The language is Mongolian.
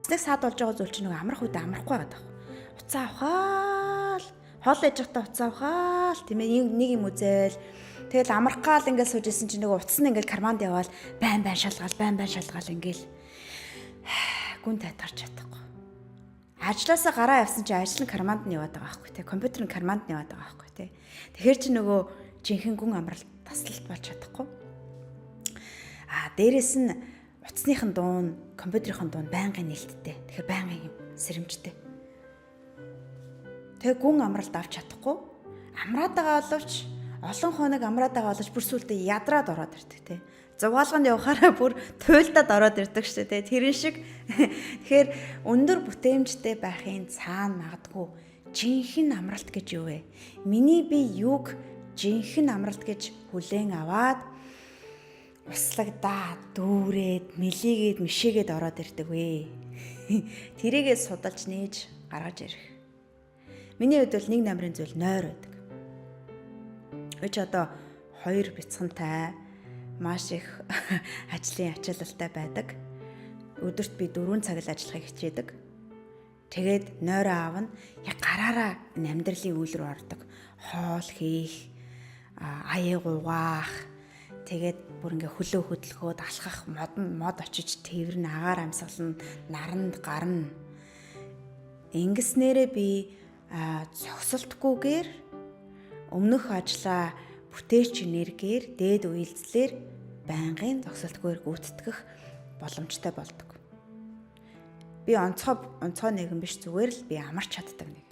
Утасныг саад болж байгаа зүйл чинь нөгөө амрах үед амрахгүй байгаа даа. Уцаа авахаал, хоол ээж захта уцаа авахаал тийм ээ нэг юм үзэл. Тэгэл амрах гал ингээд суужсэн чинь нөгөө утас нь ингээд карманд яваал байн шалгаал ингээд гүн тайтгарч чадахгүй. Ажлаасаа гараа явсан чинь ажил нь карманд нь яваад байгаа байхгүй тий. Компьютер нь карманд нь яваад байгаа байхгүй тий. Тэгэхээр чи нөгөө жинхэнэ гүн амралт таслалт болж чадахгүй. Дээрэс нь утасныхын дуун, компьютерийн дуун байнгын нээлттэй. Тэгэхээр байнгын юм сэрэмжтэй. Тэгээ гүн амралт авч чадахгүй. Амраад байгаа боловч олон хоног амраад байгаа боловч бүр сүултээ ядраад ороод ирдэг тий. Зугаалганд явахаараа бүр туйлдаад ороод ирдэг шүү дээ. Тэрэн шиг тэгэхээр өндөр бүтээмжтэй байхын цаана магадгүй жинхэнэ амралт гэж юу вэ? Миний би юг жинхэнэ амралт гэж хүлээн аваад услагдаад, дүүрээд, мэлийгээд, мишээгээд ороод ирдэг вэ. Тэрийгээ судалж нээж гаргаж ирэх. Миний хувьд бол нэг намрын зүйл нойр байдаг. Өч одоо 2 бяцхантай маш их ажлын ачаалалтай байдаг. Өдөрт би 4 цаг л ажиллахыг хичээдэг. Тэгээд нойроо аавна яг гараараа амьдралын үйл рүү ордог. Хоол хийх, аяа гугаах, тэгээд бүр ингээ хөлөө хөдөлгөөд алхах, мод очиж тэрвэрн агаар амьсгална, наранд гарна. Ингэснээрээ би зогсолтгүйгээр өмнөх ажлаа бүтээч энергээр дээд үйлдэлээр байнгын зогсолтгүйгээр гүйцэтгэх боломжтой болдог. Би онцгой нэгэн биш, зүгээр л би амарч чаддаг нэг.